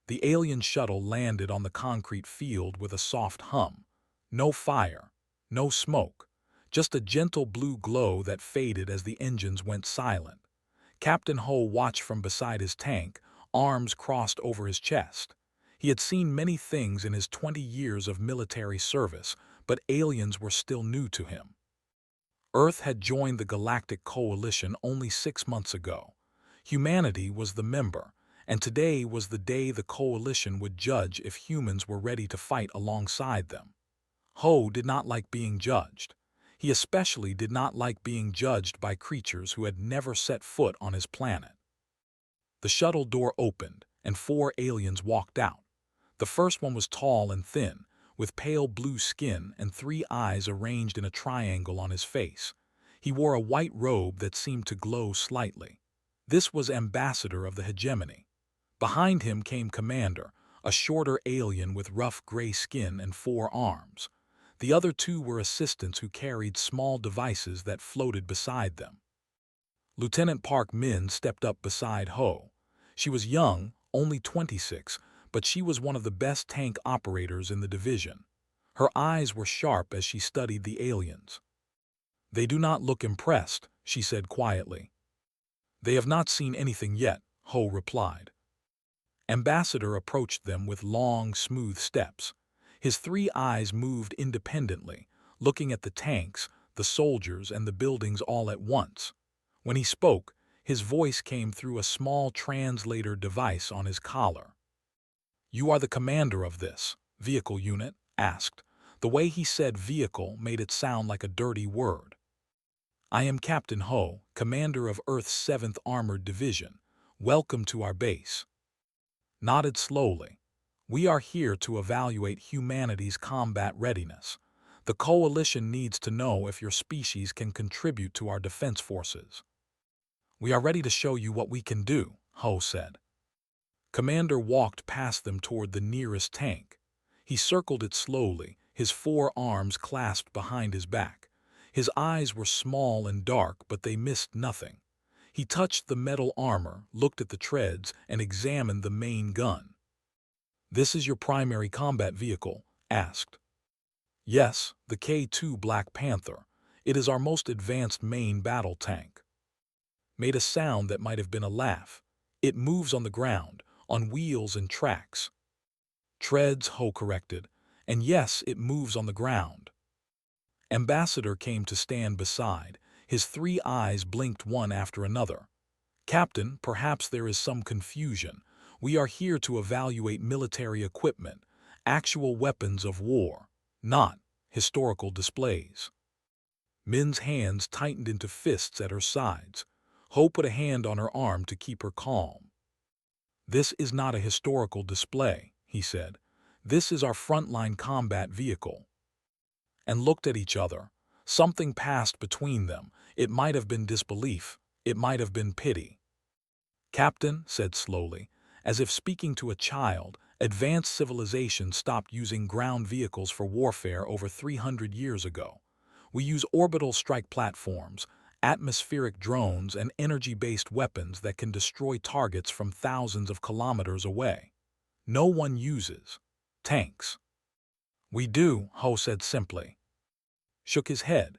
The alien shuttle landed on the concrete field with a soft hum. No fire, no smoke, just a gentle blue glow that faded as the engines went silent. Captain Ho watched from beside his tank, arms crossed over his chest. He had seen many things in his 20 years of military service, but aliens were still new to him. Earth had joined the Galactic Coalition only 6 months ago. Humanity was the member, and today was the day the Coalition would judge if humans were ready to fight alongside them. Ho did not like being judged. He especially did not like being judged by creatures who had never set foot on his planet. The shuttle door opened, and 4 aliens walked out. The first one was tall and thin, with pale blue skin and 3 eyes arranged in a triangle on his face. He wore a white robe that seemed to glow slightly. This was Ambassador of the Hegemony. Behind him came Commander, a shorter alien with rough gray skin and 4 arms. The other 2 were assistants who carried small devices that floated beside them. Lieutenant Park Min stepped up beside Ho. She was young, only 26, but she was one of the best tank operators in the division. Her eyes were sharp as she studied the aliens. "They do not look impressed," she said quietly. "They have not seen anything yet," Ho replied. Ambassador approached them with long, smooth steps. His 3 eyes moved independently, looking at the tanks, the soldiers, and the buildings all at once. When he spoke, his voice came through a small translator device on his collar. "You are the commander of this vehicle unit?" asked. The way he said vehicle made it sound like a dirty word. "I am Captain Ho, commander of Earth's 7th Armored Division. Welcome to our base." Nodded slowly. "We are here to evaluate humanity's combat readiness. The Coalition needs to know if your species can contribute to our defense forces." "We are ready to show you what we can do," Ho said. Commander walked past them toward the nearest tank. He circled it slowly, his 4 arms clasped behind his back. His eyes were small and dark, but they missed nothing. He touched the metal armor, looked at the treads, and examined the main gun. "This is your primary combat vehicle?" asked. "Yes, the K2 Black Panther. It is our most advanced main battle tank." Made a sound that might have been a laugh. "It moves on the ground, on wheels and tracks." "Treads," Ho corrected. "And yes, it moves on the ground." Ambassador came to stand beside. His 3 eyes blinked one after another. "Captain, perhaps there is some confusion. We are here to evaluate military equipment, actual weapons of war, not historical displays." Min's hands tightened into fists at her sides. Ho put a hand on her arm to keep her calm. "This is not a historical display," he said. "This is our frontline combat vehicle." And looked at each other. Something passed between them. It might have been disbelief. It might have been pity. "Captain," said slowly, as if speaking to a child, "advanced civilization stopped using ground vehicles for warfare over 300 years ago. We use orbital strike platforms, atmospheric drones, and energy-based weapons that can destroy targets from thousands of kilometers away. No one uses tanks." "We do," Ho said simply. Shook his head.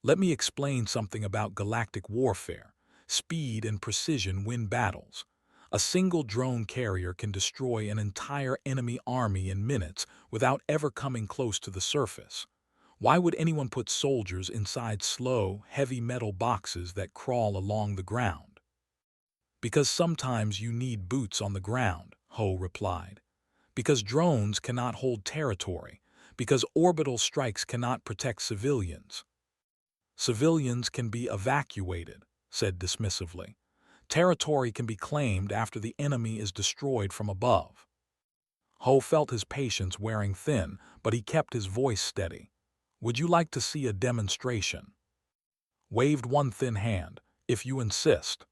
"Let me explain something about galactic warfare. Speed and precision win battles. A single drone carrier can destroy an entire enemy army in minutes without ever coming close to the surface. Why would anyone put soldiers inside slow, heavy metal boxes that crawl along the ground?" "Because sometimes you need boots on the ground," Ho replied. "Because drones cannot hold territory. Because orbital strikes cannot protect civilians." "Civilians can be evacuated," said dismissively. "Territory can be claimed after the enemy is destroyed from above." Ho felt his patience wearing thin, but he kept his voice steady. "Would you like to see a demonstration?" Waved one thin hand. "If you insist."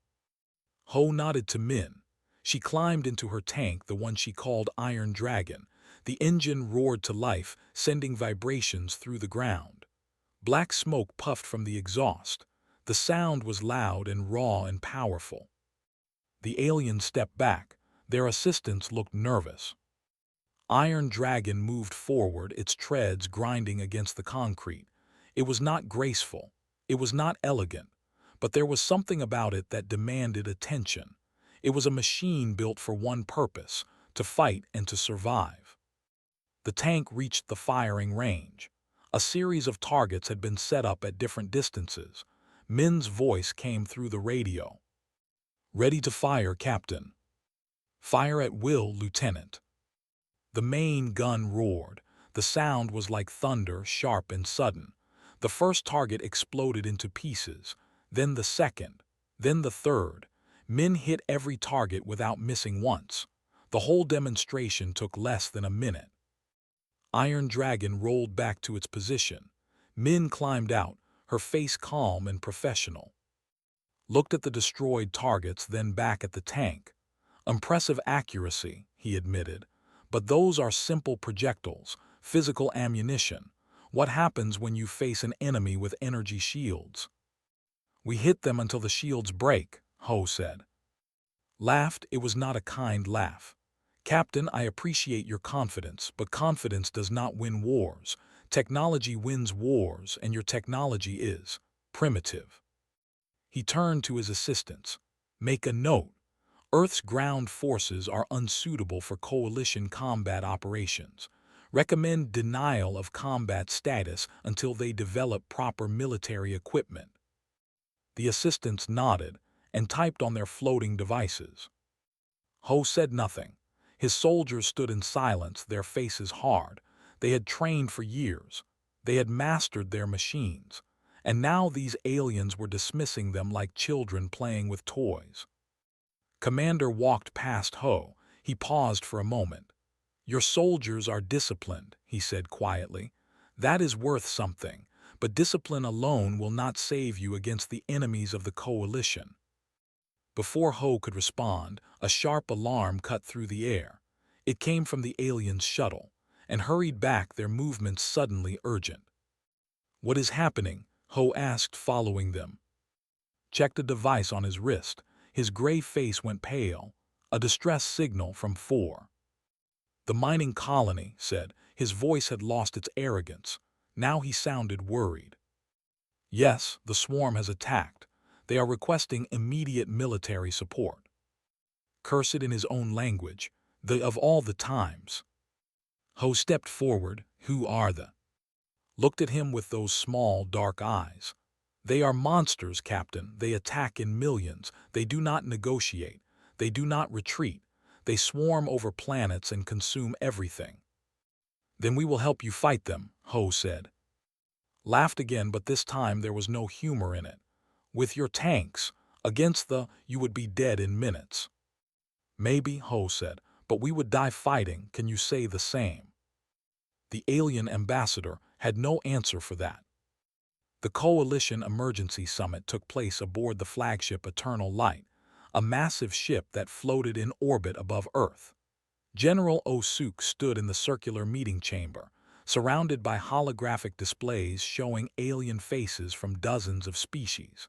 Ho nodded to Min. She climbed into her tank, the one she called Iron Dragon. The engine roared to life, sending vibrations through the ground. Black smoke puffed from the exhaust. The sound was loud and raw and powerful. The alien stepped back. Their assistants looked nervous. Iron Dragon moved forward, its treads grinding against the concrete. It was not graceful. It was not elegant. But there was something about it that demanded attention. It was a machine built for one purpose: to fight and to survive. The tank reached the firing range. A series of targets had been set up at different distances. Min's voice came through the radio. "Ready to fire, Captain." "Fire at will, Lieutenant." The main gun roared. The sound was like thunder, sharp and sudden. The first target exploded into pieces, then the second, then the third. Min hit every target without missing once. The whole demonstration took less than a minute. Iron Dragon rolled back to its position. Min climbed out, her face calm and professional. Looked at the destroyed targets, then back at the tank. "Impressive accuracy," he admitted. "But those are simple projectiles, physical ammunition. What happens when you face an enemy with energy shields?" "We hit them until the shields break," Ho said. Laughed. It was not a kind laugh. "Captain, I appreciate your confidence, but confidence does not win wars. Technology wins wars, and your technology is primitive." He turned to his assistants. "Make a note. Earth's ground forces are unsuitable for coalition combat operations. Recommend denial of combat status until they develop proper military equipment." The assistants nodded and typed on their floating devices. Ho said nothing. His soldiers stood in silence, their faces hard. They had trained for years. They had mastered their machines. And now these aliens were dismissing them like children playing with toys. Commander walked past Ho. He paused for a moment. "Your soldiers are disciplined," he said quietly. "That is worth something, but discipline alone will not save you against the enemies of the coalition." Before Ho could respond, a sharp alarm cut through the air. It came from the aliens' shuttle, and hurried back, their movements suddenly urgent. "What is happening?" Ho asked, following them. Checked a device on his wrist. His gray face went pale. A distress signal from 4. "The mining colony," said. His voice had lost its arrogance. Now he sounded worried. "Yes, the swarm has attacked. They are requesting immediate military support." Cursed in his own language. "The of all the times." Ho stepped forward. "Who are the?" Looked at him with those small, dark eyes. "They are monsters, Captain. They attack in millions. They do not negotiate. They do not retreat. They swarm over planets and consume everything." "Then we will help you fight them," Ho said. Laughed again, but this time there was no humor in it. "With your tanks, against you would be dead in minutes." "Maybe," Ho said, "but we would die fighting. Can you say the same?" The alien ambassador had no answer for that. The Coalition Emergency Summit took place aboard the flagship Eternal Light, a massive ship that floated in orbit above Earth. General Osuk stood in the circular meeting chamber, surrounded by holographic displays showing alien faces from dozens of species.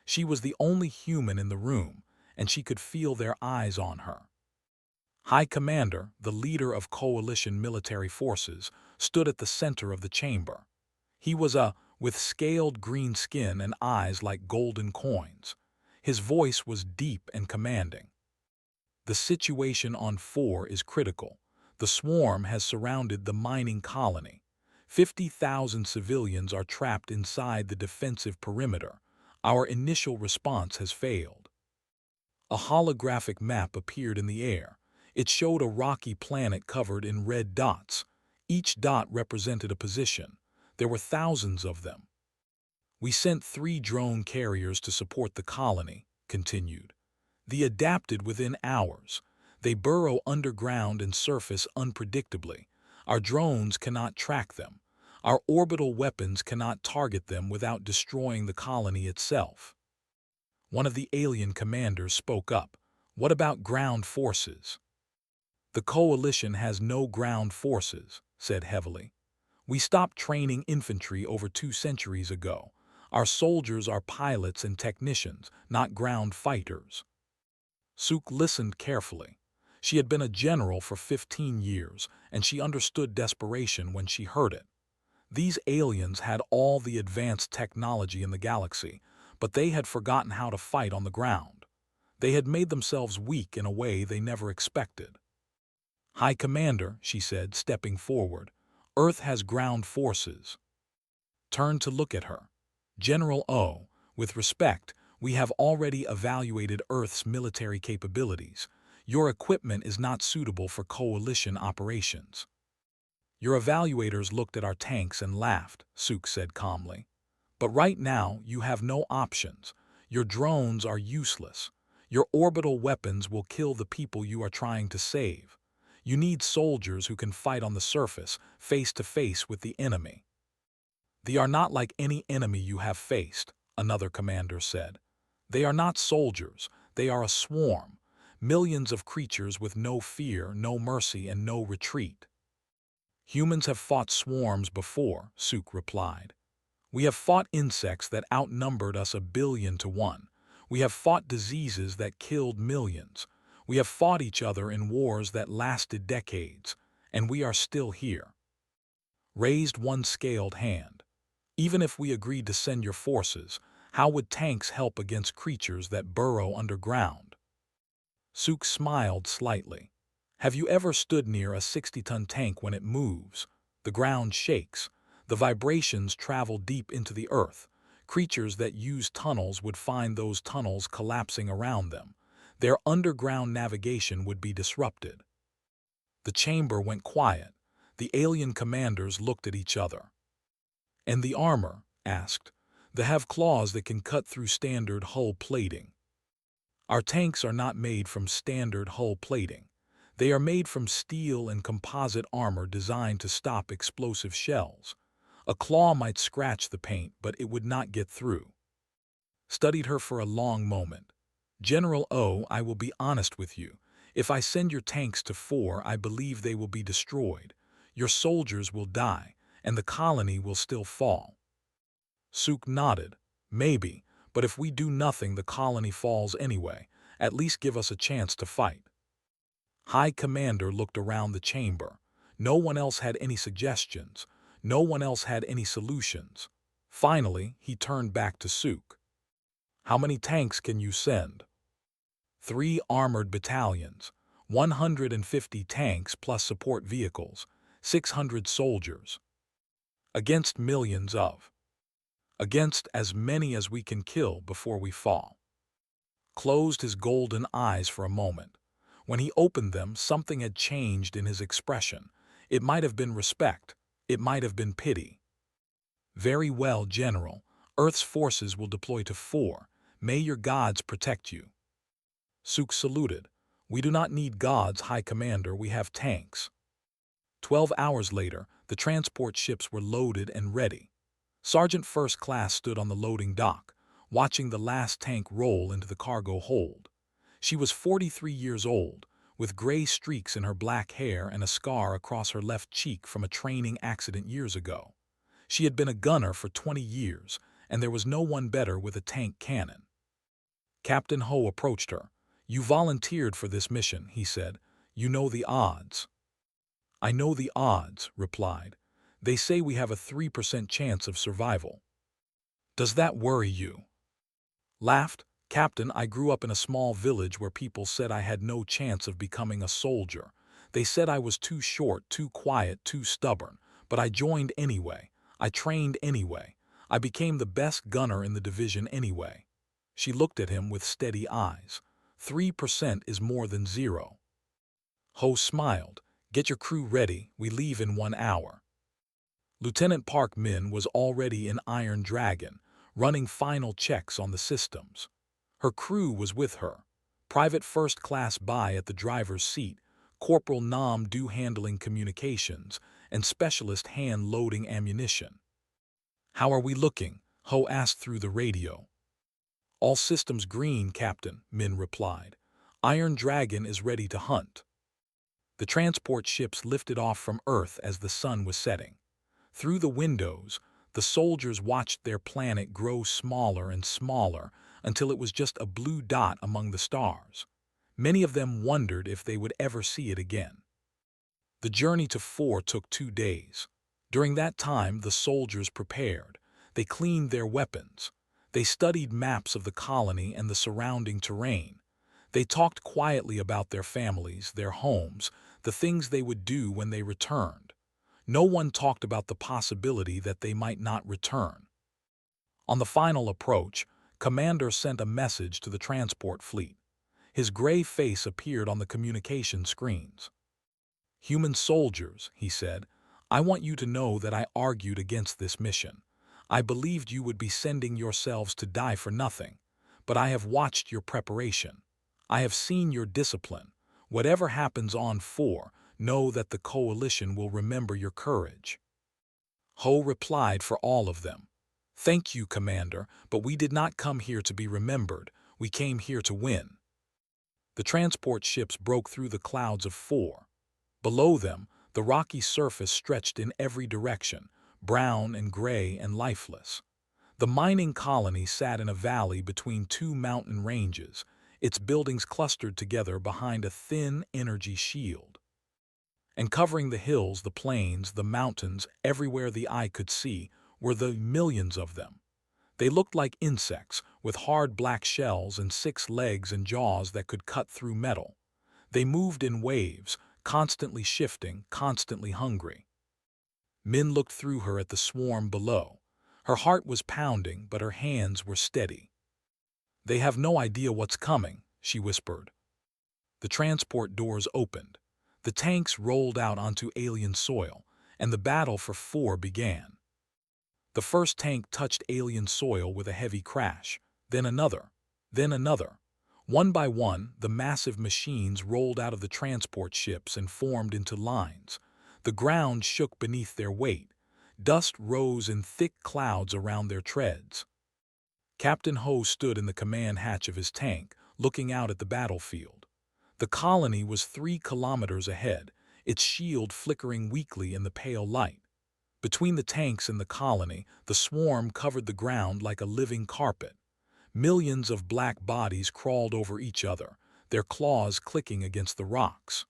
She was the only human in the room, and she could feel their eyes on her. High Commander, the leader of Coalition military forces, stood at the center of the chamber. He was with scaled green skin and eyes like golden coins. His voice was deep and commanding. "The situation on 4 is critical. The swarm has surrounded the mining colony. 50,000 civilians are trapped inside the defensive perimeter. Our initial response has failed." A holographic map appeared in the air. It showed a rocky planet covered in red dots. Each dot represented a position. There were thousands of them. "We sent 3 drone carriers to support the colony," continued. "They adapted within hours. They burrow underground and surface unpredictably. Our drones cannot track them. Our orbital weapons cannot target them without destroying the colony itself." One of the alien commanders spoke up. "What about ground forces?" "The Coalition has no ground forces," said heavily. "We stopped training infantry over 2 centuries ago. Our soldiers are pilots and technicians, not ground fighters." Suk listened carefully. She had been a general for 15 years, and she understood desperation when she heard it. These aliens had all the advanced technology in the galaxy, but they had forgotten how to fight on the ground. They had made themselves weak in a way they never expected. "High Commander," she said, stepping forward, "Earth has ground forces." Turned to look at her. "General O, with respect, we have already evaluated Earth's military capabilities. Your equipment is not suitable for coalition operations." "Your evaluators looked at our tanks and laughed," Suk said calmly. "But right now, you have no options. Your drones are useless. Your orbital weapons will kill the people you are trying to save. You need soldiers who can fight on the surface, face to face with the enemy." "They are not like any enemy you have faced," another commander said. "They are not soldiers, they are a swarm. Millions of creatures with no fear, no mercy, and no retreat." "Humans have fought swarms before," Suk replied. "We have fought insects that outnumbered us 1,000,000,000. We have fought diseases that killed millions. We have fought each other in wars that lasted decades, and we are still here." Raised one scaled hand. "Even if we agreed to send your forces, how would tanks help against creatures that burrow underground?" Suk smiled slightly. "Have you ever stood near a 60-ton tank when it moves? The ground shakes. The vibrations travel deep into the earth. Creatures that use tunnels would find those tunnels collapsing around them. Their underground navigation would be disrupted." The chamber went quiet. The alien commanders looked at each other. "And the armor?" asked. "They have claws that can cut through standard hull plating." "Our tanks are not made from standard hull plating. They are made from steel and composite armor designed to stop explosive shells. A claw might scratch the paint, but it would not get through." Studied her for a long moment. "General O, I will be honest with you. If I send your tanks to 4, I believe they will be destroyed. Your soldiers will die, and the colony will still fall." Suk nodded. "Maybe, but if we do nothing the colony falls anyway. At least give us a chance to fight." High Commander looked around the chamber. No one else had any suggestions. No one else had any solutions. Finally, he turned back to Suk. "How many tanks can you send?" 3 armored battalions, 150 tanks plus support vehicles, 600 soldiers. Against millions of. Against as many as we can kill before we fall." Closed his golden eyes for a moment. When he opened them, something had changed in his expression. It might have been respect. It might have been pity. "Very well, General. Earth's forces will deploy to 4. May your gods protect you." Suk saluted. "We do not need gods, High Commander. We have tanks." 12 hours later, the transport ships were loaded and ready. Sergeant First Class stood on the loading dock, watching the last tank roll into the cargo hold. She was 43 years old, with gray streaks in her black hair and a scar across her left cheek from a training accident years ago. She had been a gunner for 20 years, and there was no one better with a tank cannon. Captain Ho approached her. "You volunteered for this mission," he said. "You know the odds." "I know the odds," replied. "They say we have a 3% chance of survival." "Does that worry you?" Laughed. "Captain, I grew up in a small village where people said I had no chance of becoming a soldier. They said I was too short, too quiet, too stubborn. But I joined anyway. I trained anyway. I became the best gunner in the division anyway." She looked at him with steady eyes. 3% is more than 0. Ho smiled. "Get your crew ready. We leave in 1 hour." Lieutenant Park Min was already in Iron Dragon, running final checks on the systems. Her crew was with her. Private First Class Bai at the driver's seat, Corporal Nam Do handling communications, and Specialist Han loading ammunition. "How are we looking?" Ho asked through the radio. "All systems green, Captain," Min replied. "Iron Dragon is ready to hunt." The transport ships lifted off from Earth as the sun was setting. Through the windows, the soldiers watched their planet grow smaller and smaller until it was just a blue dot among the stars. Many of them wondered if they would ever see it again. The journey to 4 took 2 days. During that time, the soldiers prepared. They cleaned their weapons. They studied maps of the colony and the surrounding terrain. They talked quietly about their families, their homes, the things they would do when they returned. No one talked about the possibility that they might not return. On the final approach, Commander sent a message to the transport fleet. His gray face appeared on the communication screens. "Human soldiers," he said, "I want you to know that I argued against this mission. I believed you would be sending yourselves to die for nothing. But I have watched your preparation. I have seen your discipline. Whatever happens on 4, know that the Coalition will remember your courage." Ho replied for all of them. "Thank you, Commander, but we did not come here to be remembered. We came here to win." The transport ships broke through the clouds of 4. Below them, the rocky surface stretched in every direction, brown and gray and lifeless. The mining colony sat in a valley between 2 mountain ranges, its buildings clustered together behind a thin energy shield. And covering the hills, the plains, the mountains, everywhere the eye could see, were the millions of them. They looked like insects, with hard black shells and 6 legs and jaws that could cut through metal. They moved in waves, constantly shifting, constantly hungry. Min looked through her at the swarm below. Her heart was pounding, but her hands were steady. "They have no idea what's coming," she whispered. The transport doors opened. The tanks rolled out onto alien soil, and the battle for 4 began. The first tank touched alien soil with a heavy crash, then another, then another. One by one, the massive machines rolled out of the transport ships and formed into lines. The ground shook beneath their weight. Dust rose in thick clouds around their treads. Captain Ho stood in the command hatch of his tank, looking out at the battlefield. The colony was 3 kilometers ahead, its shield flickering weakly in the pale light. Between the tanks and the colony, the swarm covered the ground like a living carpet. Millions of black bodies crawled over each other, their claws clicking against the rocks.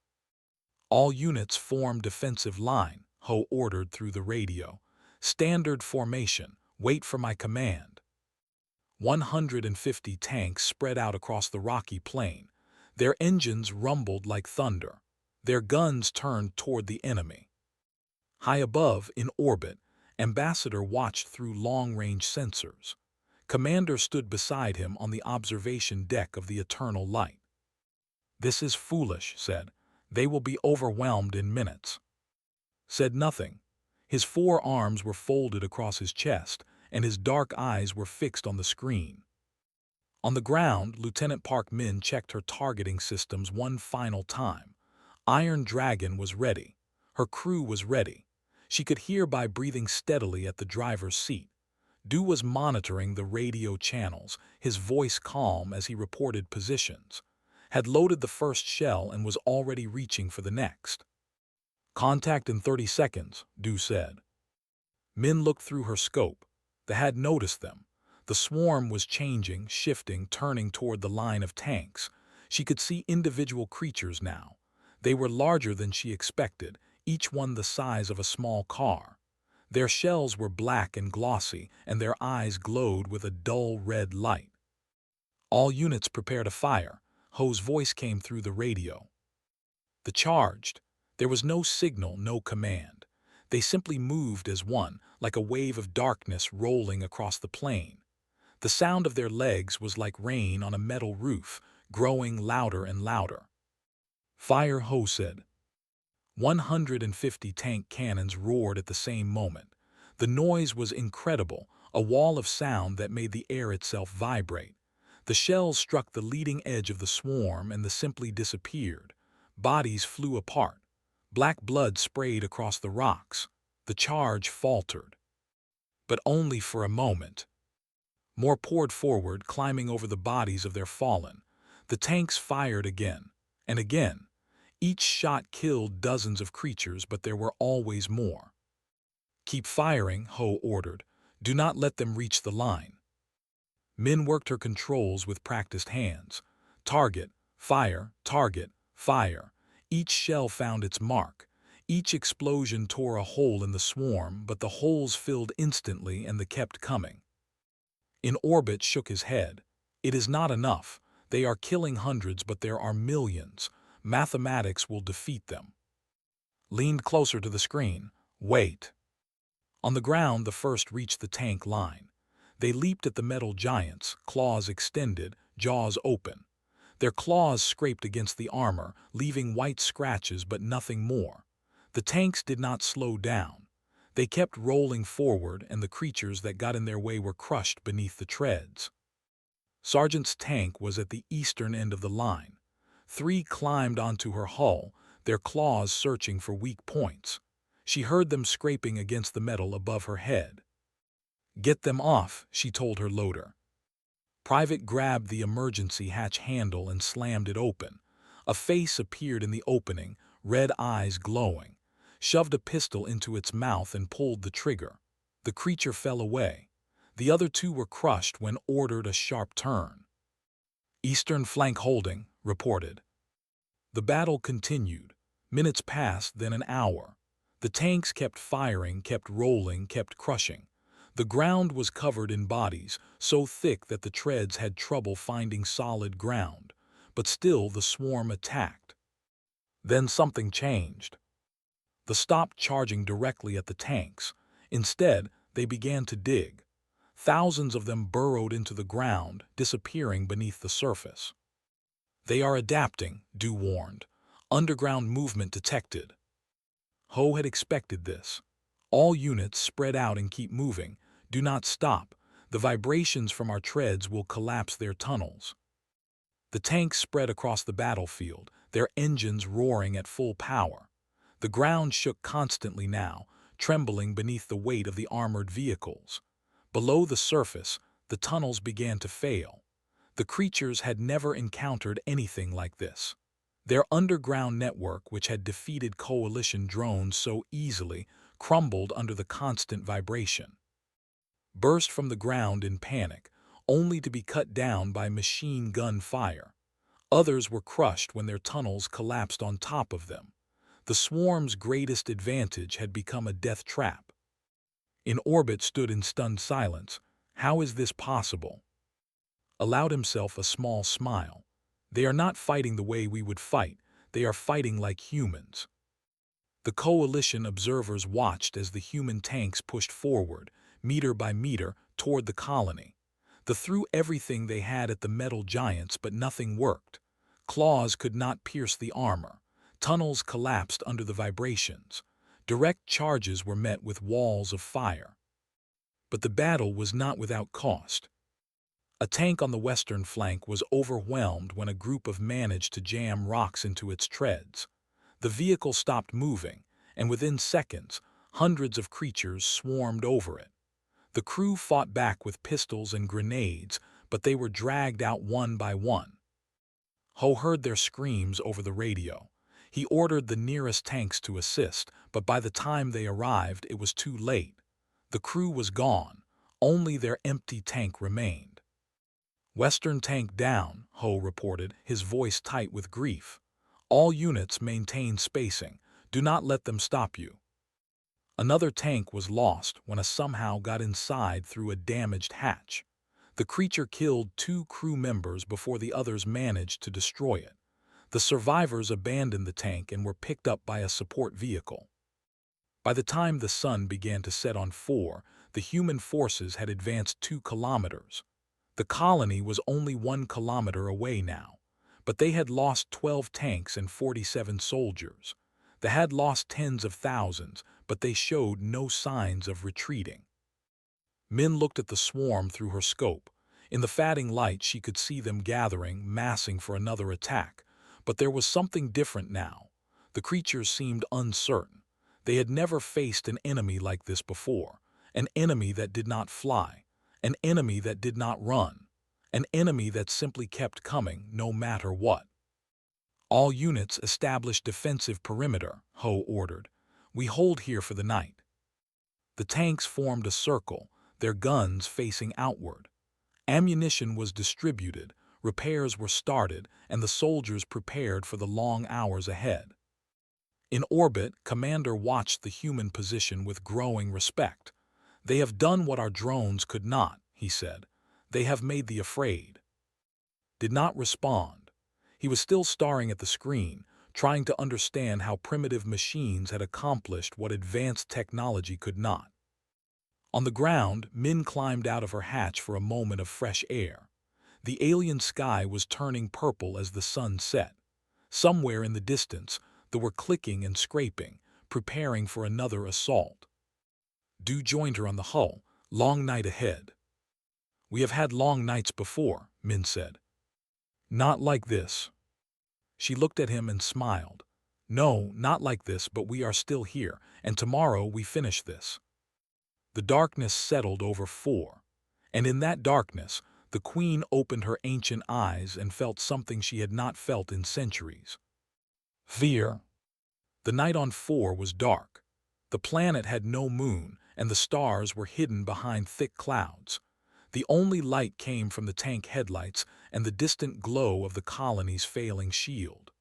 "All units form defensive line," Ho ordered through the radio. "Standard formation, wait for my command." 150 tanks spread out across the rocky plain. Their engines rumbled like thunder. Their guns turned toward the enemy. High above, in orbit, Ambassador watched through long-range sensors. Commander stood beside him on the observation deck of the Eternal Light. "This is foolish," said. "They will be overwhelmed in minutes." Said nothing. His 4 arms were folded across his chest, and his dark eyes were fixed on the screen. On the ground, Lieutenant Park Min checked her targeting systems one final time. Iron Dragon was ready. Her crew was ready. She could hear by breathing steadily at the driver's seat. Du was monitoring the radio channels, his voice calm as he reported positions. Had loaded the first shell and was already reaching for the next. "Contact in 30 seconds, Du said. Min looked through her scope. They had noticed them. The swarm was changing, shifting, turning toward the line of tanks. She could see individual creatures now. They were larger than she expected, each one the size of a small car. Their shells were black and glossy, and their eyes glowed with a dull red light. "All units prepare to fire," Ho's voice came through the radio. The charged. There was no signal, no command. They simply moved as one, like a wave of darkness rolling across the plain. The sound of their legs was like rain on a metal roof, growing louder and louder. "Fire," Ho said. 150 tank cannons roared at the same moment. The noise was incredible, a wall of sound that made the air itself vibrate. The shells struck the leading edge of the swarm and simply disappeared. Bodies flew apart. Black blood sprayed across the rocks. The charge faltered. But only for a moment. More poured forward, climbing over the bodies of their fallen. The tanks fired again, and again. Each shot killed dozens of creatures, but there were always more. "Keep firing," Ho ordered. "Do not let them reach the line." Min worked her controls with practiced hands. "Target, Fire, target, fire. Each shell found its mark. Each explosion tore a hole in the swarm, but the holes filled instantly and they kept coming. In orbit shook his head. It is not enough. They are killing hundreds, but there are millions. Mathematics will defeat them. Leaned closer to the screen. Wait. On the ground, the first reached the tank line. They leaped at the metal giants, claws extended, jaws open. Their claws scraped against the armor, leaving white scratches but nothing more. The tanks did not slow down. They kept rolling forward, and the creatures that got in their way were crushed beneath the treads. Sergeant's tank was at the eastern end of the line. 3 climbed onto her hull, their claws searching for weak points. She heard them scraping against the metal above her head. "Get them off," she told her loader. Private grabbed the emergency hatch handle and slammed it open. A face appeared in the opening, red eyes glowing. Shoved a pistol into its mouth and pulled the trigger. The creature fell away. The other 2 were crushed when ordered a sharp turn. "Eastern flank holding," reported. The battle continued. Minutes passed, then an hour. The tanks kept firing, kept rolling, kept crushing. The ground was covered in bodies, so thick that the treads had trouble finding solid ground. But still the swarm attacked. Then something changed. They stopped charging directly at the tanks. Instead, they began to dig. Thousands of them burrowed into the ground, disappearing beneath the surface. "They are adapting," Du warned. "Underground movement detected." Ho had expected this. "All units spread out and keep moving. Do not stop. The vibrations from our treads will collapse their tunnels." The tanks spread across the battlefield, their engines roaring at full power. The ground shook constantly now, trembling beneath the weight of the armored vehicles. Below the surface, the tunnels began to fail. The creatures had never encountered anything like this. Their underground network, which had defeated coalition drones so easily, crumbled under the constant vibration. Burst from the ground in panic, only to be cut down by machine gun fire. Others were crushed when their tunnels collapsed on top of them. The swarm's greatest advantage had become a death trap. In orbit stood in stunned silence. How is this possible? Allowed himself a small smile. They are not fighting the way we would fight. They are fighting like humans. The coalition observers watched as the human tanks pushed forward, meter by meter, toward the colony. They threw everything they had at the metal giants, but nothing worked. Claws could not pierce the armor. Tunnels collapsed under the vibrations. Direct charges were met with walls of fire. But the battle was not without cost. A tank on the western flank was overwhelmed when a group managed to jam rocks into its treads. The vehicle stopped moving, and within seconds, hundreds of creatures swarmed over it. The crew fought back with pistols and grenades, but they were dragged out one by one. Ho heard their screams over the radio. He ordered the nearest tanks to assist, but by the time they arrived, it was too late. The crew was gone. Only their empty tank remained. "Western tank down," Ho reported, his voice tight with grief. "All units maintain spacing. Do not let them stop you." Another tank was lost when a somehow got inside through a damaged hatch. The creature killed 2 crew members before the others managed to destroy it. The survivors abandoned the tank and were picked up by a support vehicle. By the time the sun began to set on 4, the human forces had advanced 2 kilometers. The colony was only 1 kilometer away now, but they had lost 12 tanks and 47 soldiers. They had lost tens of thousands, but they showed no signs of retreating. Min looked at the swarm through her scope. In the fading light, she could see them gathering, massing for another attack. But there was something different now. The creatures seemed uncertain. They had never faced an enemy like this before, an enemy that did not fly, an enemy that did not run, an enemy that simply kept coming no matter what. "All units establish defensive perimeter," Ho ordered. "We hold here for the night." The tanks formed a circle, their guns facing outward. Ammunition was distributed, Repairs were started, and the soldiers prepared for the long hours ahead. In orbit, Commander watched the human position with growing respect. "They have done what our drones could not," he said. "They have made the afraid." Did not respond. He was still staring at the screen, trying to understand how primitive machines had accomplished what advanced technology could not. On the ground, Min climbed out of her hatch for a moment of fresh air. The alien sky was turning purple as the sun set. Somewhere in the distance, they were clicking and scraping, preparing for another assault. Du joined her on the hull. "Long night ahead." "We have had long nights before," Min said. "Not like this." She looked at him and smiled. "No, not like this, but we are still here, and tomorrow we finish this." The darkness settled over 4, and in that darkness, the Queen opened her ancient eyes and felt something she had not felt in centuries. Fear. The night on 4 was dark. The planet had no moon, and the stars were hidden behind thick clouds. The only light came from the tank headlights and the distant glow of the colony's failing shield.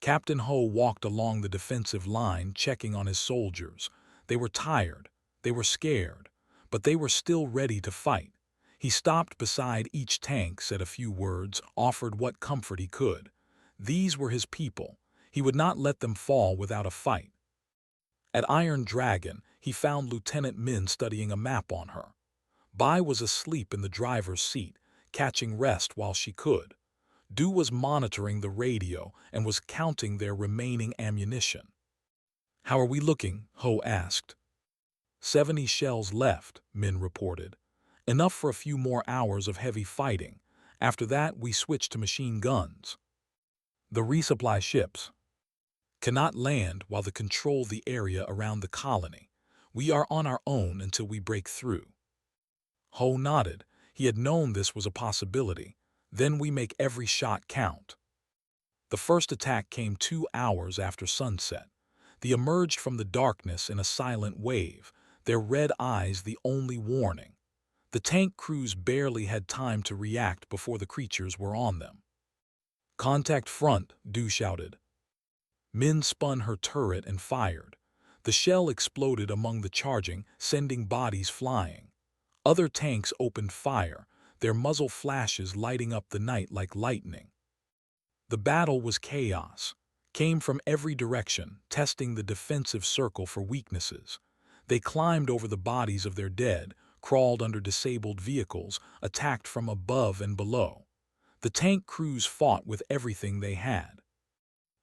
Captain Ho walked along the defensive line, checking on his soldiers. They were tired, they were scared, but they were still ready to fight. He stopped beside each tank, said a few words, offered what comfort he could. These were his people. He would not let them fall without a fight. At Iron Dragon, he found Lieutenant Min studying a map on her. Bai was asleep in the driver's seat, catching rest while she could. Du was monitoring the radio and was counting their remaining ammunition. "How are we looking?" Ho asked. 70 shells left, Min reported. "Enough for a few more hours of heavy fighting. After that, we switch to machine guns." The resupply ships cannot land while they control the area around the colony. We are on our own until we break through. Ho nodded. He had known this was a possibility. Then we make every shot count. The first attack came 2 hours after sunset. They emerged from the darkness in a silent wave, their red eyes the only warning. The tank crews barely had time to react before the creatures were on them. "Contact front," Du shouted. Min spun her turret and fired. The shell exploded among the charging, sending bodies flying. Other tanks opened fire, their muzzle flashes lighting up the night like lightning. The battle was chaos, came from every direction, testing the defensive circle for weaknesses. They climbed over the bodies of their dead, crawled under disabled vehicles, attacked from above and below. The tank crews fought with everything they had.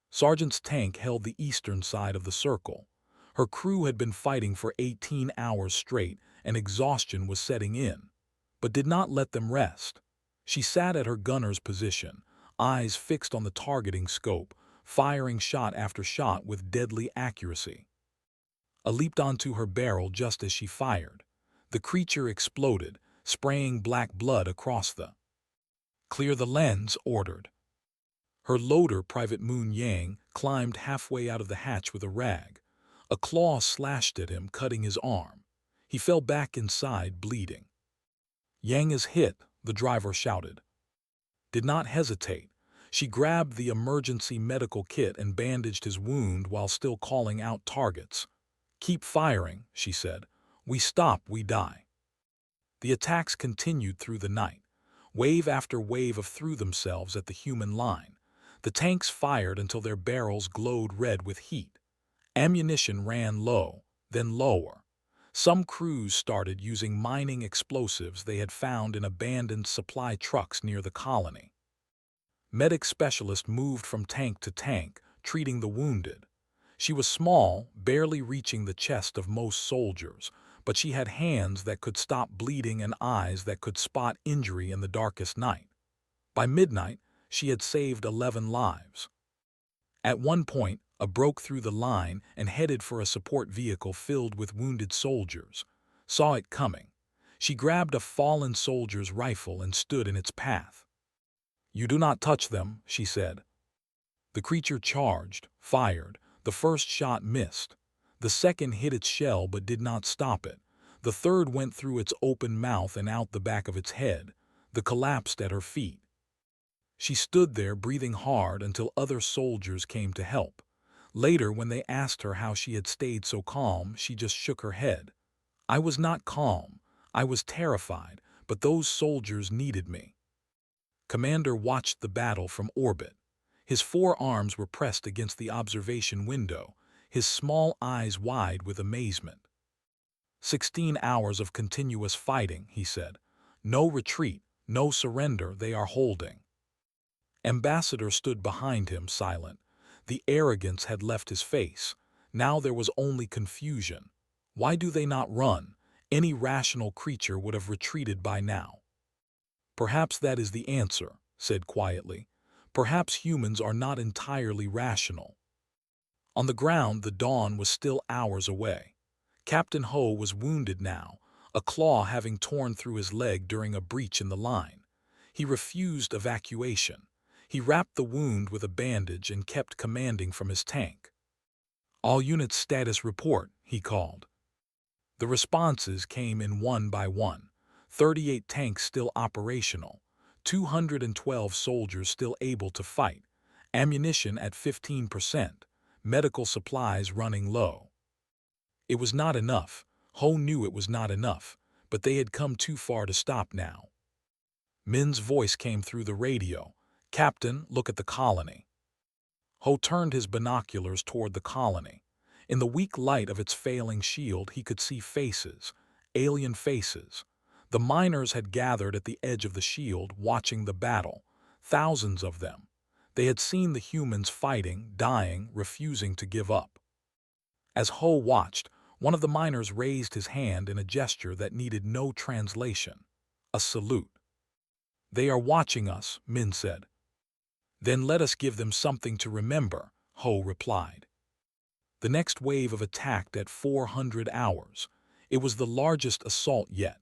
Sergeant's tank held the eastern side of the circle. Her crew had been fighting for 18 hours straight, and exhaustion was setting in, but did not let them rest. She sat at her gunner's position, eyes fixed on the targeting scope, firing shot after shot with deadly accuracy. A leaped onto her barrel just as she fired. The creature exploded, spraying black blood across the. "Clear the lens," ordered. Her loader, Private Moon Yang, climbed halfway out of the hatch with a rag. A claw slashed at him, cutting his arm. He fell back inside, bleeding. "Yang is hit," the driver shouted. Did not hesitate. She grabbed the emergency medical kit and bandaged his wound while still calling out targets. "Keep firing," she said. "We stop, we die." The attacks continued through the night. Wave after wave threw themselves at the human line. The tanks fired until their barrels glowed red with heat. Ammunition ran low, then lower. Some crews started using mining explosives they had found in abandoned supply trucks near the colony. Medic specialist moved from tank to tank, treating the wounded. She was small, barely reaching the chest of most soldiers, but she had hands that could stop bleeding and eyes that could spot injury in the darkest night. By midnight, she had saved 11 lives. At one point, a broke through the line and headed for a support vehicle filled with wounded soldiers. Saw it coming. She grabbed a fallen soldier's rifle and stood in its path. "You do not touch them," she said. The creature charged, fired. The first shot missed. The second hit its shell but did not stop it. The third went through its open mouth and out the back of its head. The collapsed at her feet. She stood there breathing hard until other soldiers came to help. Later, when they asked her how she had stayed so calm, she just shook her head. I was not calm. I was terrified, but those soldiers needed me. Commander watched the battle from orbit. His forearms were pressed against the observation window, his small eyes wide with amazement. 16 hours of continuous fighting, he said. No retreat, no surrender, they are holding. Ambassador stood behind him, silent. The arrogance had left his face. Now there was only confusion. Why do they not run? Any rational creature would have retreated by now. Perhaps that is the answer, said quietly. Perhaps humans are not entirely rational. On the ground, the dawn was still hours away. Captain Ho was wounded now, a claw having torn through his leg during a breach in the line. He refused evacuation. He wrapped the wound with a bandage and kept commanding from his tank. All units status report, he called. The responses came in one by one. 38 tanks still operational, 212 soldiers still able to fight, ammunition at 15%, medical supplies running low. It was not enough. Ho knew it was not enough, but they had come too far to stop now. Min's voice came through the radio. Captain, look at the colony. Ho turned his binoculars toward the colony. In the weak light of its failing shield, he could see faces, alien faces. The miners had gathered at the edge of the shield, watching the battle, thousands of them. They had seen the humans fighting, dying, refusing to give up. As Ho watched, one of the miners raised his hand in a gesture that needed no translation. A salute. They are watching us, Min said. Then let us give them something to remember, Ho replied. The next wave of attack at 400 hours. It was the largest assault yet.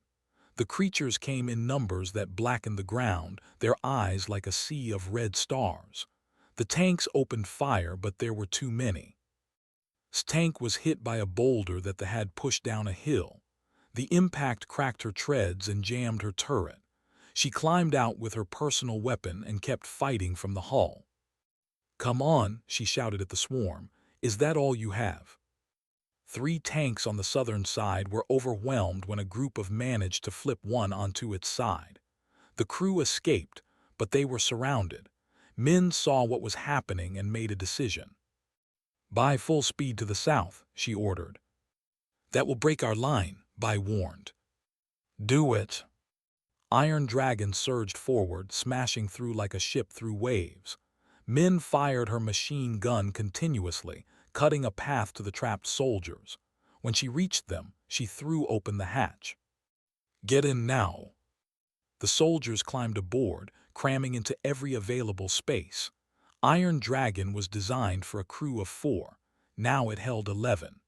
The creatures came in numbers that blackened the ground, their eyes like a sea of red stars. The tanks opened fire, but there were too many. S tank was hit by a boulder that the had pushed down a hill. The impact cracked her treads and jammed her turret. She climbed out with her personal weapon and kept fighting from the hull. Come on, she shouted at the swarm. Is that all you have? 3 tanks on the southern side were overwhelmed when a group of managed to flip one onto its side. The crew escaped, but they were surrounded. Min saw what was happening and made a decision. Buy full speed to the south, she ordered. That will break our line, Bai warned. Do it. Iron Dragon surged forward, smashing through like a ship through waves. Min fired her machine gun continuously, cutting a path to the trapped soldiers. When she reached them, she threw open the hatch. Get in now. The soldiers climbed aboard, cramming into every available space. Iron Dragon was designed for a crew of 4. Now it held 11.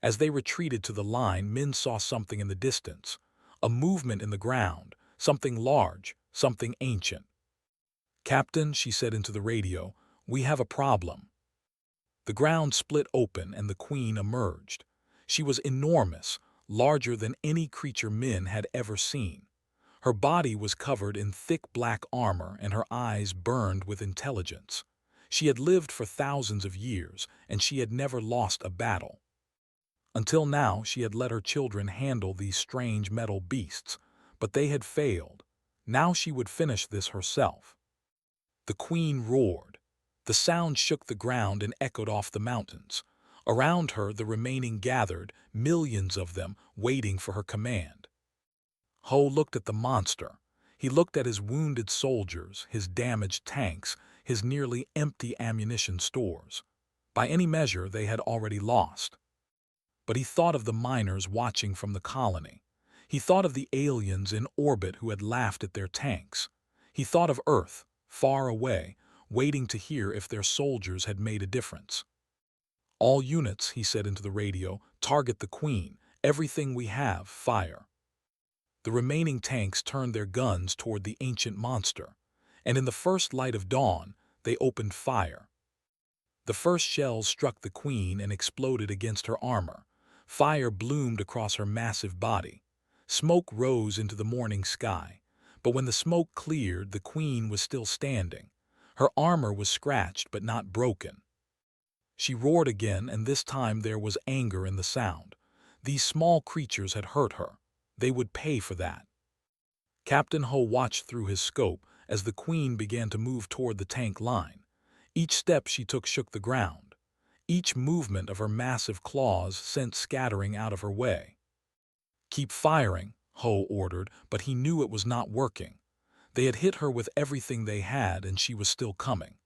As they retreated to the line, Min saw something in the distance. A movement in the ground, something large, something ancient. Captain, she said into the radio, we have a problem. The ground split open and the Queen emerged. She was enormous, larger than any creature Min had ever seen. Her body was covered in thick black armor and her eyes burned with intelligence. She had lived for thousands of years and she had never lost a battle. Until now, she had let her children handle these strange metal beasts, but they had failed. Now she would finish this herself. The Queen roared. The sound shook the ground and echoed off the mountains. Around her, the remaining gathered, millions of them, waiting for her command. Ho looked at the monster. He looked at his wounded soldiers, his damaged tanks, his nearly empty ammunition stores. By any measure, they had already lost. But he thought of the miners watching from the colony. He thought of the aliens in orbit who had laughed at their tanks. He thought of Earth, far away, waiting to hear if their soldiers had made a difference. All units, he said into the radio, target the Queen. Everything we have, fire. The remaining tanks turned their guns toward the ancient monster, and in the first light of dawn, they opened fire. The first shells struck the Queen and exploded against her armor. Fire bloomed across her massive body. Smoke rose into the morning sky. But when the smoke cleared, the queen was still standing. Her armor was scratched but not broken. She roared again, and this time there was anger in the sound. These small creatures had hurt her. They would pay for that. Captain Ho watched through his scope as the queen began to move toward the tank line. Each step she took shook the ground. Each movement of her massive claws sent scattering out of her way. "Keep firing," Ho ordered, but he knew it was not working. They had hit her with everything they had, and she was still coming.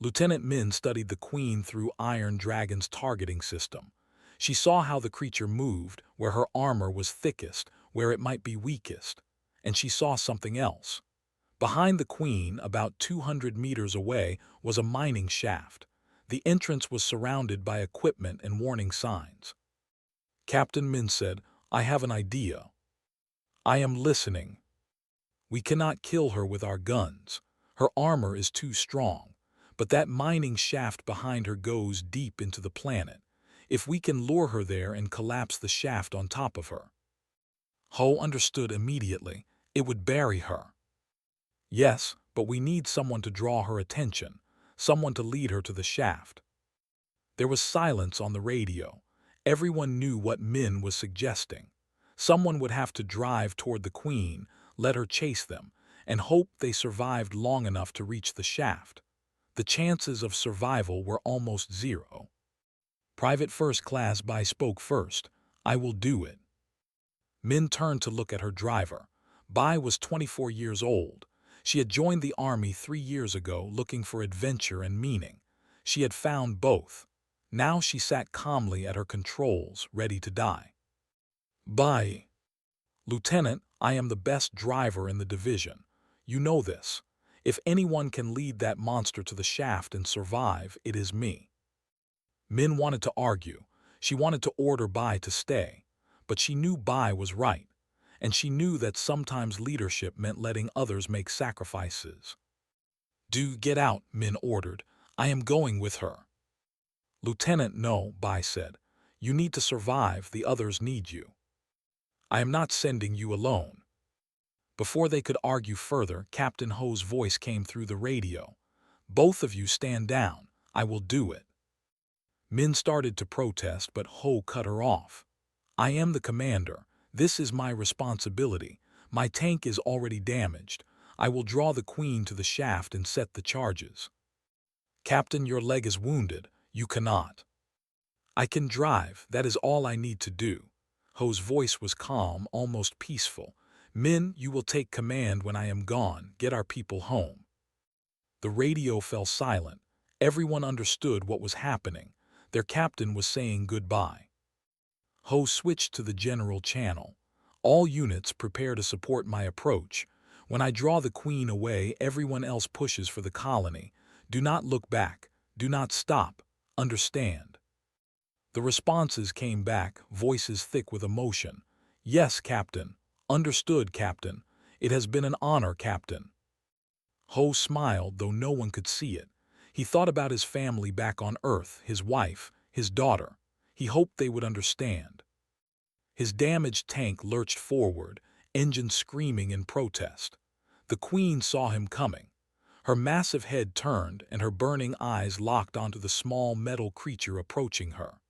Lieutenant Min studied the queen through Iron Dragon's targeting system. She saw how the creature moved, where her armor was thickest, where it might be weakest. And she saw something else. Behind the queen, about 200 meters away, was a mining shaft. The entrance was surrounded by equipment and warning signs. Captain Min said, "I have an idea." "I am listening." "We cannot kill her with our guns. Her armor is too strong. But that mining shaft behind her goes deep into the planet. If we can lure her there and collapse the shaft on top of her." Ho understood immediately. It would bury her. "Yes, but we need someone to draw her attention, someone to lead her to the shaft." There was silence on the radio. Everyone knew what Min was suggesting. Someone would have to drive toward the queen, let her chase them, and hope they survived long enough to reach the shaft. The chances of survival were almost zero. Private First Class Bai spoke first. "I will do it." Min turned to look at her driver. Bai was 24 years old. She had joined the army 3 years ago looking for adventure and meaning. She had found both. Now she sat calmly at her controls, ready to die. "Bai." "Lieutenant, I am the best driver in the division. You know this. If anyone can lead that monster to the shaft and survive, it is me." Min wanted to argue. She wanted to order Bai to stay. But she knew Bai was right. And she knew that sometimes leadership meant letting others make sacrifices. "Do get out," Min ordered. "I am going with her." "Lieutenant, no," Bai said. "You need to survive. The others need you." "I am not sending you alone." Before they could argue further, Captain Ho's voice came through the radio. "Both of you stand down. I will do it." Min started to protest, but Ho cut her off. "I am the commander. This is my responsibility. My tank is already damaged. I will draw the queen to the shaft and set the charges." "Captain, your leg is wounded. You cannot." "I can drive. That is all I need to do." Ho's voice was calm, almost peaceful. "Min, you will take command when I am gone. Get our people home." The radio fell silent. Everyone understood what was happening. Their captain was saying goodbye. Ho switched to the general channel. "All units prepare to support my approach. When I draw the queen away, everyone else pushes for the colony. Do not look back. Do not stop. Understand?" The responses came back, voices thick with emotion. "Yes, Captain. Understood, Captain. It has been an honor, Captain." Ho smiled, though no one could see it. He thought about his family back on Earth, his wife, his daughter. He hoped they would understand. His damaged tank lurched forward, engine screaming in protest. The queen saw him coming. Her massive head turned, and her burning eyes locked onto the small metal creature approaching her.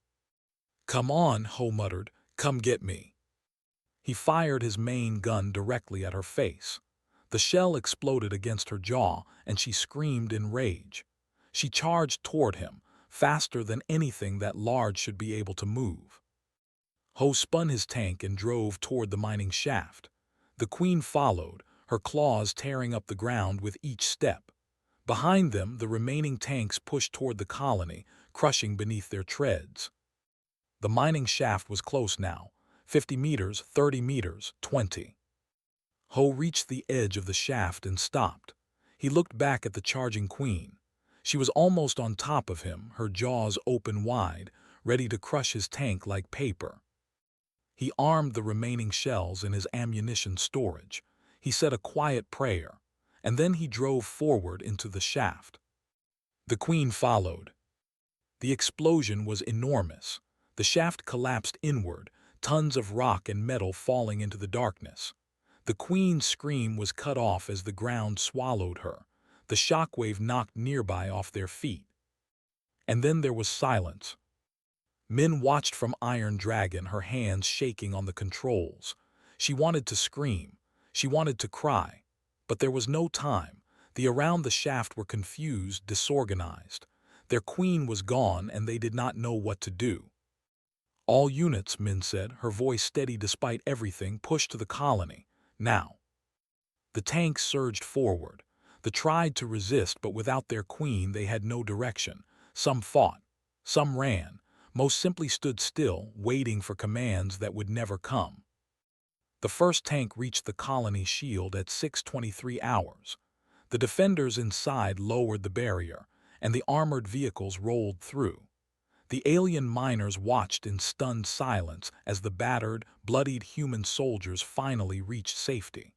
"Come on," Ho muttered. "Come get me." He fired his main gun directly at her face. The shell exploded against her jaw, and she screamed in rage. She charged toward him, faster than anything that large should be able to move. Ho spun his tank and drove toward the mining shaft. The queen followed, her claws tearing up the ground with each step. Behind them, the remaining tanks pushed toward the colony, crushing beneath their treads. The mining shaft was close now. 50 meters, 30 meters, 20. Ho reached the edge of the shaft and stopped. He looked back at the charging queen. She was almost on top of him, her jaws open wide, ready to crush his tank like paper. He armed the remaining shells in his ammunition storage. He said a quiet prayer, and then he drove forward into the shaft. The queen followed. The explosion was enormous. The shaft collapsed inward, tons of rock and metal falling into the darkness. The queen's scream was cut off as the ground swallowed her. The shockwave knocked nearby off their feet. And then there was silence. Min watched from Iron Dragon, her hands shaking on the controls. She wanted to scream. She wanted to cry. But there was no time. The around the shaft were confused, disorganized. Their queen was gone, and they did not know what to do. All units, Min said, her voice steady despite everything, push to the colony. Now. The tanks surged forward. They tried to resist, but without their queen they had no direction. Some fought. Some ran. Most simply stood still, waiting for commands that would never come. The first tank reached the colony shield at 6:23 hours. The defenders inside lowered the barrier, and the armored vehicles rolled through. The alien miners watched in stunned silence as the battered, bloodied human soldiers finally reached safety.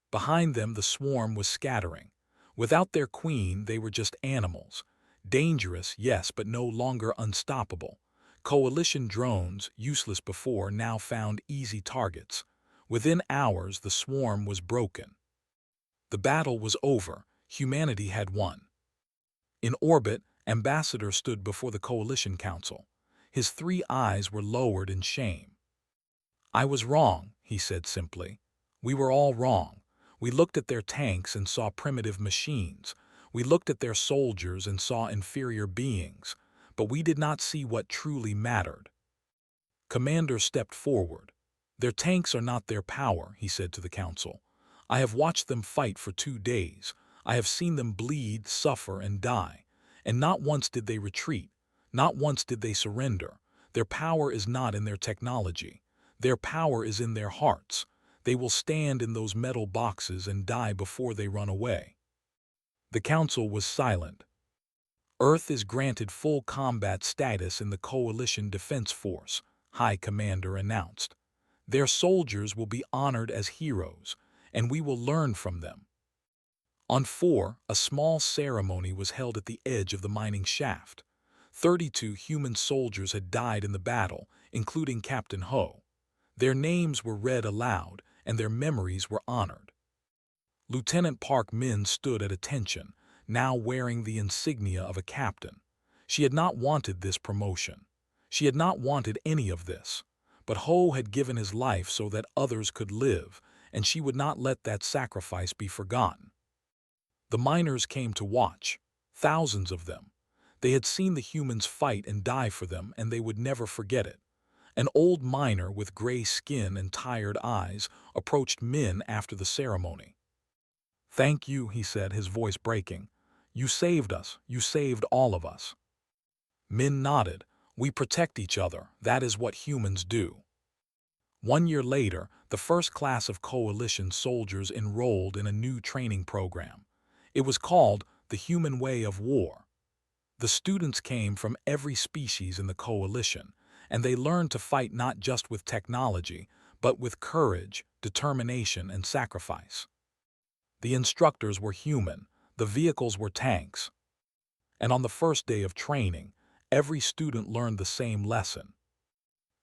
Behind them, the swarm was scattering. Without their queen, they were just animals. Dangerous, yes, but no longer unstoppable. Coalition drones, useless before, now found easy targets. Within hours, the swarm was broken. The battle was over. Humanity had won. In orbit, Ambassador stood before the Coalition Council. His 3 eyes were lowered in shame. "I was wrong," he said simply. "We were all wrong. We looked at their tanks and saw primitive machines. We looked at their soldiers and saw inferior beings. But we did not see what truly mattered." Commander stepped forward. "Their tanks are not their power," he said to the council. "I have watched them fight for 2 days. I have seen them bleed, suffer, and die. And not once did they retreat. Not once did they surrender. Their power is not in their technology. Their power is in their hearts. They will stand in those metal boxes and die before they run away." The council was silent. "Earth is granted full combat status in the Coalition Defense Force," High Commander announced. "Their soldiers will be honored as heroes, and we will learn from them." On 4, a small ceremony was held at the edge of the mining shaft. 32 human soldiers had died in the battle, including Captain Ho. Their names were read aloud, and their memories were honored. Lieutenant Park Min stood at attention, now wearing the insignia of a captain. She had not wanted this promotion. She had not wanted any of this. But Ho had given his life so that others could live, and she would not let that sacrifice be forgotten. The miners came to watch, thousands of them. They had seen the humans fight and die for them, and they would never forget it. An old miner with gray skin and tired eyes approached Min after the ceremony. "Thank you," he said, his voice breaking. "You saved us. You saved all of us." Min nodded. "We protect each other. That is what humans do." 1 year later, the first class of Coalition soldiers enrolled in a new training program. It was called the Human Way of War. The students came from every species in the Coalition, and they learned to fight not just with technology, but with courage, determination, and sacrifice. The instructors were human, the vehicles were tanks. And on the first day of training, every student learned the same lesson.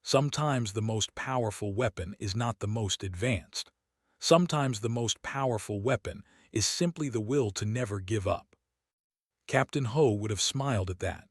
Sometimes the most powerful weapon is not the most advanced. Sometimes the most powerful weapon is simply the will to never give up. Captain Ho would have smiled at that.